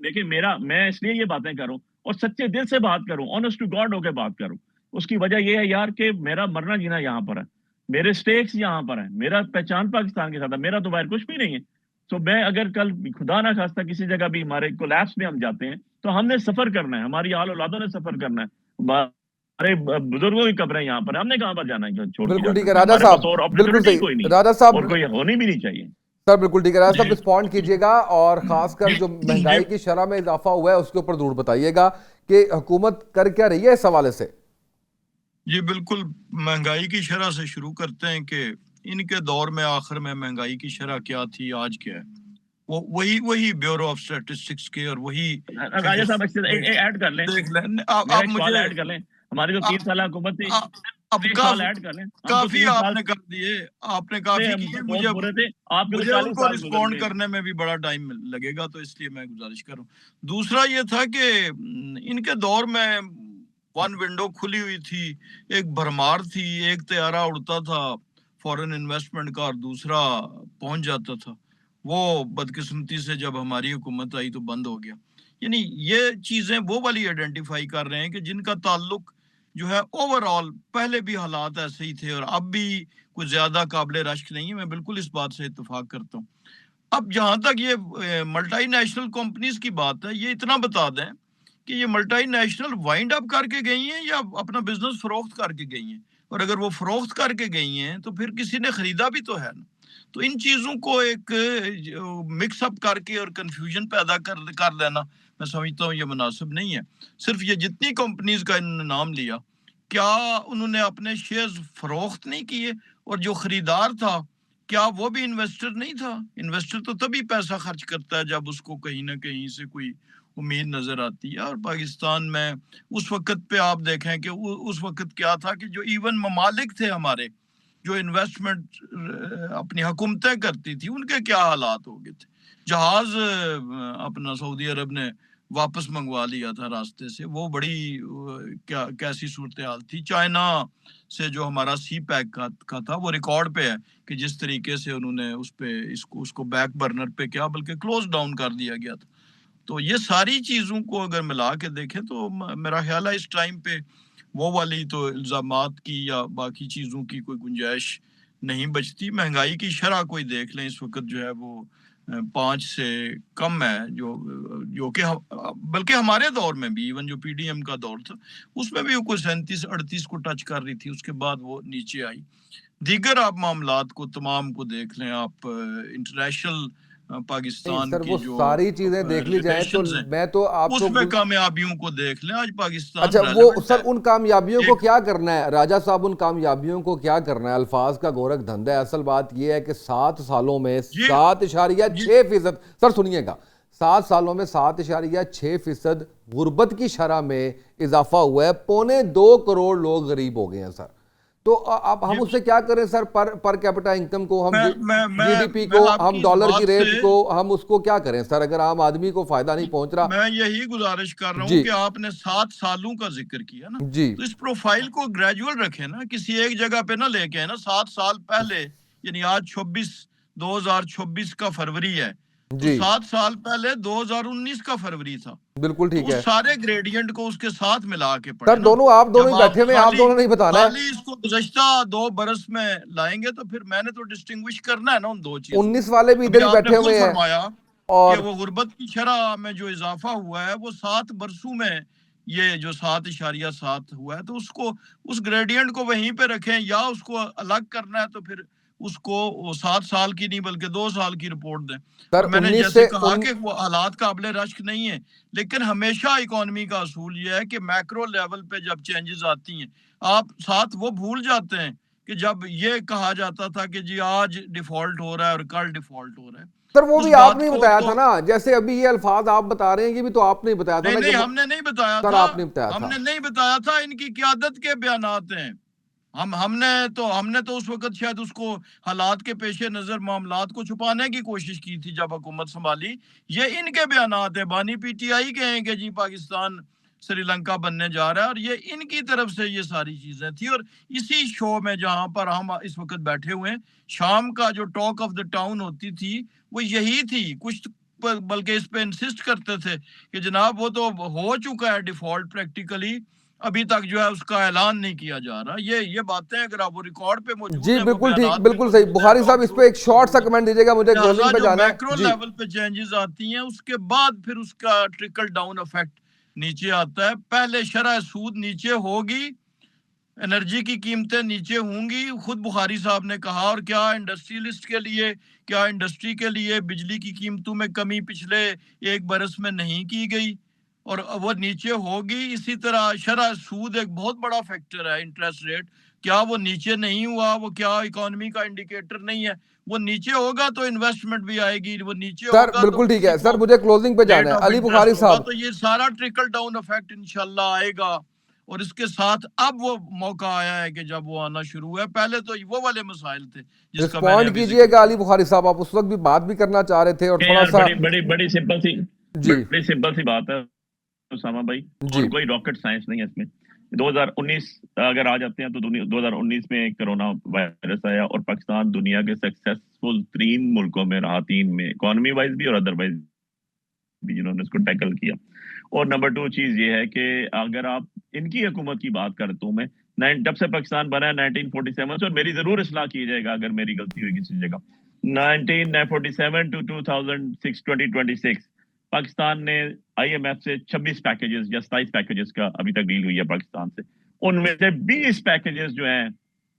دیکھیں میں اس لیے یہ باتیں کروں اور سچے دل سے بات کروں, آنیسٹ ٹو گاڈ ہو کے بات کروں. اس کی وجہ یہ ہے یار کہ میرا مرنا جینا یہاں پر ہے, میرے سٹیکس یہاں پر ہیں, میرا پہچان پاکستان کے ساتھ ہے, میرا تو باہر کچھ بھی نہیں ہے. تو میں اگر کل خدا نہ خواستہ کسی جگہ بھی ہمارے کولیپس میں ہم جاتے ہیں تو ہم نے سفر کرنا ہے, ہماری آل اولادوں نے سفر کرنا ہے. ارے بزرگوں کی قبریں یہاں پر, ہم نے کہاں پر جانا ہے چھوڑ کے؟ بالکل ٹھیک ہے جانا راجہ ہمارے صاحب, پاس اور بالکل اپرچونٹی صحیح کوئی نہیں, راجہ صاحب, اور کوئی ہونی بھی نہیں چاہیے. سر بالکل ٹھیک ہے راجہ صاحب, رسپونڈ کیجیے گا اور خاص کر جو مہنگائی کی شرح میں اضافہ ہوا ہے اس کے اوپر ضرور بتائیے گا کہ حکومت کر کیا رہی ہے اس حوالے سے. جی بالکل, مہنگائی کی شرح سے شروع کرتے ہیں کہ ان کے دور میں آخر میں مہنگائی کی شرح کیا تھی, آج کیا ہے. وہی بیورو آف اسٹیٹسٹکس کے اور وہی راجہ صاحب ایڈ کر لیں, دیکھ لیں. میرا آپ ایک سوال مجھے ایڈ کر لیں. ہماری جو 3 سالہ حکومت تھی, اب 6 سال ایڈ کر لیں. ہم تو کافی 3 آپ سال نے کر دیے, آپ نے کافی کیے. بہت برے تھے, آپ کے تو مجھے 40 ان کو سال گزر رسپونڈ گئے. کرنے میں بھی بڑا ٹائم لگے گا, تو اس لیے میں گزارش کروں. دوسرا یہ تھا کہ ان کے دور میں ون ونڈو کھلی ہوئی تھی, ایک بھرمار تھی, ایک طیارہ اڑتا تھا فورن انویسٹمنٹ کا اور دوسرا پہنچ جاتا تھا. وہ بدقسمتی سے جب ہماری حکومت آئی تو بند ہو گیا. یعنی یہ چیزیں وہ والی آئیڈینٹیفائی کر رہے ہیں کہ جن کا تعلق جو ہے اوور آل, پہلے بھی حالات ایسے ہی تھے اور اب بھی کوئی زیادہ قابل رشک نہیں ہے. میں بالکل اس بات سے اتفاق کرتا ہوں. اب جہاں تک یہ ملٹی نیشنل کمپنیز کی بات ہے, یہ اتنا بتا دیں کہ یہ ملٹی نیشنل وائنڈ اپ کر کے گئی ہیں یا اپنا بزنس فروخت کر کے گئی ہیں, اور اگر وہ فروخت کر کے گئی ہیں تو پھر کسی نے خریدا بھی تو ہے نا. تو ان چیزوں کو ایک مکس اپ کر کے اور کنفیوژن پیدا کر دینا میں سمجھتا ہوں یہ مناسب نہیں ہے. صرف یہ جتنی کمپنیز کا انہوں نے نام لیا, کیا انہوں نے اپنے شیئرز فروخت نہیں کیے, اور جو خریدار تھا کیا وہ بھی انویسٹر نہیں تھا؟ انویسٹر تو تبھی پیسہ خرچ کرتا ہے جب اس کو کہیں نہ کہیں سے کوئی امید نظر آتی ہے. اور پاکستان میں اس وقت پہ آپ دیکھیں کہ اس وقت کیا تھا کہ جو ایون ممالک تھے ہمارے جو انویسٹمنٹ اپنی حکومتیں کرتی تھی, ان کے کیا حالات ہو گئے تھے. جہاز اپنا سعودی عرب نے واپس منگوا لیا تھا راستے سے, وہ بڑی کیسی صورتحال تھی. چائنا سے جو ہمارا سی پیک کا تھا وہ ریکارڈ پہ ہے کہ جس طریقے سے انہوں نے اس کو بیک برنر پہ کیا بلکہ کلوز ڈاؤن کر دیا گیا تھا. تو یہ ساری چیزوں کو اگر ملا کے دیکھیں تو میرا خیال ہے اس ٹائم پہ وہ والی تو الزامات کی یا باقی چیزوں کی کوئی گنجائش نہیں بچتی. مہنگائی کی شرح کوئی دیکھ لیں اس وقت جو ہے وہ 5 سے کم ہے, جو کہ بلکہ ہمارے دور میں بھی ایون جو پی ڈی ایم کا دور تھا اس میں بھی وہ کوئی 37-38 کو ٹچ کر رہی تھی, اس کے بعد وہ نیچے آئی. دیگر آپ معاملات کو تمام کو دیکھ لیں, آپ انٹرنیشنل پاکستان سر کی وہ جو ساری چیزیں دیکھ لی جائیں تو میں تو آپ اس میں کامیابیوں کو دیکھ لیں. آج پاکستان اچھا وہ سر ان کامیابیوں کو کیا کرنا ہے راجہ صاحب, ان کامیابیوں کو کیا کرنا ہے؟ الفاظ کا گورکھ دھندا ہے. اصل بات یہ ہے کہ 7 سالوں میں 7.6%, سر سنیے گا, 7 سالوں میں 7.6% غربت کی شرح میں اضافہ ہوا ہے. 1.25 کروڑ لوگ غریب ہو گئے ہیں سر. تو اب ہم اس سے کیا کریں سر؟ پر کیپٹا انکم کو ہم جی ڈی پی کو ہم ڈالر کی ریٹ کو ہم اس کو کیا کریں سر اگر عام آدمی کو فائدہ نہیں پہنچ رہا؟ میں یہی گزارش کر رہا ہوں کہ آپ نے 7 سالوں کا ذکر کیا نا، جی تو اس پروفائل کو گریجول رکھیں نا، کسی ایک جگہ پہ نہ لے کے نا 7 سال پہلے، یعنی آج 2026 کا فروری ہے، تو جی 7 سال پہلے 2019 کا فروری تھا، بالکل ٹھیک تو ہے اس سارے گریڈینٹ کو اس کے ساتھ ملا کے سر، پڑھیں نا۔ دونوں آپ دونوں جب ہی بیٹھے ہوئے ہیں، آپ دونوں نہیں بتانا ہے۔ خالی اس کو گزشتہ 2 برس میں لائیں گے تو پھر میں نے تو ڈسٹنگوش کرنا ہے نا ان دو چیزوں 19 والے بھی ادھر ابھی ہی آپ نے بیٹھے خود ہوئے ہیں فرمایا اور کہ وہ غربت کی شرح میں جو اضافہ ہوا ہے وہ 7 برسوں میں یہ جو 7.7 ہوا ہے، تو اس کو اس گریڈینٹ کو وہیں پہ رکھیں، یا اس کو الگ کرنا ہے تو پھر اس کو 7 سال کی نہیں بلکہ 2 سال کی رپورٹ دیں۔ سر اور میں نے 19 جیسے سے کہا کہ وہ حالات قابل رشک نہیں ہیں، لیکن ہمیشہ اکانومی کا اصول یہ ہے کہ میکرو لیول پہ جب چینجز آتی ہیں آپ ساتھ وہ بھول جاتے ہیں کہ جب یہ کہا جاتا تھا کہ جی آج ڈیفالٹ ہو رہا ہے اور کل ڈیفالٹ ہو رہا ہے، سر وہ اس بھی آپ بات نے کو بتایا تو تھا نا، جیسے ابھی یہ الفاظ آپ بتا رہے ہیں یہ بھی تو آپ نے بتایا تھا نا کہ ہم نے نہیں بتایا سر تھا، آپ نے بتایا ہم تھا۔ نے نہیں بتایا تھا، ان کی قیادت کے بیانات ہیں۔ ہم نے تو اس وقت شاید اس کو حالات کے پیش نظر معاملات کو چھپانے کی کوشش کی تھی جب حکومت سنبھالی، یہ ان کے بیانات ہیں، بانی پی ٹی آئی کے ہیں کہ جی پاکستان سری لنکا بننے جا رہا ہے، اور یہ ان کی طرف سے یہ ساری چیزیں تھی۔ اور اسی شو میں جہاں پر ہم اس وقت بیٹھے ہوئے ہیں، شام کا جو ٹاک آف دا ٹاؤن ہوتی تھی وہ یہی تھی، کچھ بلکہ اس پہ انسسٹ کرتے تھے کہ جناب وہ تو ہو چکا ہے ڈیفالٹ پریکٹیکلی، ابھی تک جو ہے اس کا اعلان نہیں کیا جا رہا۔ یہ باتیں اگر آپ وہ ریکارڈ پہ موجود جی ہیں، وہ بالکل ٹھیک، بیانات پہ بالکل صحیح۔ موجود ہیں، بخاری صاحب ٹاک اس شو پہ ایک پہ شارٹ سا موجود ہیں۔ کمنٹ دیجیے گا، مجھے لہٰذا کلوزنگ پہ جو جانا میکرو ہے جی۔ لیول پہ چینجز آتی ہیں اس کے بعد پھر اس کا ٹرکل ڈاؤن افیکٹ نیچے آتا ہے۔ پہلے شرح سود نیچے ہوگی، انرجی کی قیمتیں نیچے ہوں گی، خود بخاری صاحب نے کہا، اور کیا انڈسٹریلسٹ کے لیے، کیا انڈسٹری کے لیے بجلی کی قیمتوں میں کمی پچھلے 1 برس میں نہیں کی گئی، اور وہ نیچے ہوگی۔ اسی طرح شرح سود ایک بہت بڑا فیکٹر ہے، انٹرسٹ ریٹ، کیا وہ نیچے نہیں ہوا؟ وہ کیا اکانومی کا انڈیکیٹر نہیں ہے؟ وہ نیچے ہوگا تو انویسٹمنٹ بھی آئے گی، وہ نیچے سر ہوگا تو بالکل ٹھیک کسی ہے سر، کو مجھے کلوزنگ پہ جانا ریٹ ہے۔ آف علی انٹرسٹ بخاری ہوگا، صاحب، تو یہ سارا ٹرکل ڈاؤن افیکٹ انشاءاللہ آئے گا، اور اس کے ساتھ اب وہ موقع آیا ہے کہ جب وہ آنا شروع ہوا ہے۔ پہلے تو وہ والے مسائل تھے جس کا میں نے رسپونڈ ابھی کیجئے ذکر گا کیا۔ علی بخاری صاحب، آپ اس وقت بھی بات بھی کرنا چاہ رہے تھے اور تھوڑا یار سا بڑی جی سمپل سی بات ہے اسامہ بھائی، جی اور کوئی راکٹ سائنس نہیں ہے اس میں۔ 2019 اگر آ جاتے ہیں تو 2019 میں کرونا وائرس آیا اور پاکستان دنیا کے سکسیسفل 3 ملکوں میں رہا، 3 میں، اکانومی وائز بھی اور ادر وائز بھی، جنہوں نے اس کو ٹیکل کیا۔ اور نمبر 2 چیز یہ ہے کہ اگر آپ ان کی حکومت کی بات کرتا ہوں میں، جب سے پاکستان بنا ہے 1947 سے، اور میری ضرور اصلاح کی جائے گا اگر میری غلطی ہوئی کسی جگہ، 1947 ٹو 2026 پاکستان نے آئی ایم ایف سے 26 پیکیجز یا 27 پیکیجز کا ابھی تک ڈیل ہوئی ہے پاکستان سے۔ ان میں سے 20 پیکیجز جو ہیں،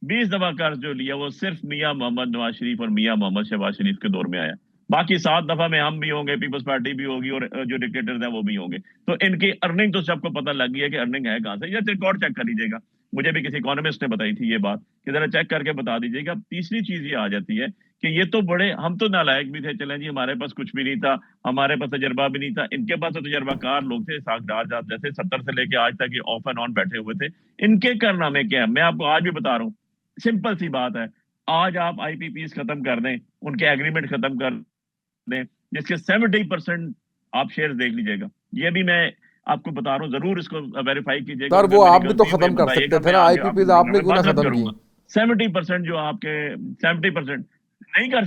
20 دفعہ قرض جو لیا وہ صرف میاں محمد نواز شریف اور میاں محمد شہباز شریف کے دور میں آیا۔ باقی 7 دفعہ میں ہم بھی ہوں گے، پیپلز پارٹی بھی ہوگی، اور جو ڈکٹیٹرز ہیں وہ بھی ہوں گے۔ تو ان کی ارننگ تو سب کو پتہ لگ گئی ہے کہ ارننگ ہے کہاں سے، یا ریکارڈ چیک کر لیجیے گا، مجھے بھی کسی اکانومسٹ نے بتائی تھی یہ بات، کہ ذرا چیک کر کے بتا دیجیے گا۔ تیسری چیز یہ آ جاتی ہے کہ یہ تو بڑے، ہم تو نالائق بھی تھے، چلیں جی ہمارے پاس کچھ بھی نہیں تھا، ہمارے پاس تجربہ بھی نہیں تھا، ان کے پاس تو تجربہ کار لوگ تھے، اسحاق ڈار جیسے 70 سے لے کے آج تک یہ آف اینڈ آن بیٹھے ہوئے تھے۔ ان کے کارنامے کیا ہے میں آپ کو آج بھی بتا رہا ہوں، سمپل سی بات ہے۔ آج آپ آئی پی پیز ختم کر دیں، ان کے ایگریمنٹ ختم کر دیں، جس کے 70% آپ شیئرز دیکھ لیجئے گا، یہ بھی میں آپ کو بتا رہا ہوں، ضرور اس کو ویریفائی کیجئے گا، سر اگر وہ میری آپ بھی تو غلطی ختم مجھے کر بتائیے سکتے گا، تھے میں نا، آئی آگے پی آپ پیز آپ نے کیوں نہ معذرت ختم کروں کی؟ گا۔ 70% جو آپ کے 70% نہیں کر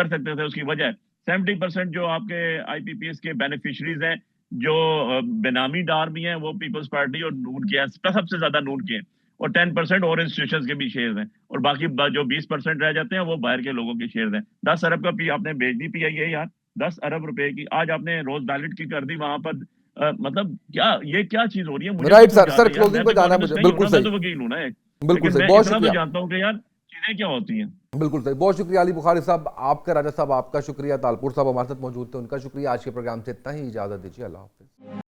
سکتے تھے اس کی وجہ ہے 70% جو آپ کے آئی پی پی ایس کے بینیفیشریز ہیں، جو بینامی ڈار بھی ہیں، وہ پیپلز پارٹی اور نون کے ہیں، سب سے زیادہ نون کے ہیں، اور 10% اور انسٹیٹیوشنز کے بھی شیئرز ہیں، اور باقی جو 20% رہ جاتے ہیں وہ باہر کے لوگوں کے شیئرز ہیں۔ 10 ارب کا آپ نے بیچ دی پی آئی اے، یار 10 ارب روپے کی آج آپ نے روز بیلٹ کی کر دی وہاں پر، مطلب یہ کیا چیز ہو رہی ہے؟ مجھے رائٹ تو سر، سمجھا سر دیں یار، میں کلوزنگ تو پہ جانا ہے اکانومسٹ مجھے، نہیں ہوں نا، بالکل میں صحیح، تو وکیل ہوں نا ایک، بالکل لیکن صحیح، میں بہت اتنا تو شکریہ، جانتا ہوں کہ یار چیزیں کیا ہوتی ہیں۔ بالکل صحیح، بہت شکریہ علی بخاری صاحب آپ کا، راجہ صاحب آپ کا شکریہ، تالپور صاحب ہمارے ساتھ موجود تھے، ان کا شکریہ۔ آج کے پروگرام سے اتنا ہی، اجازت دیجیے، اللہ حافظ۔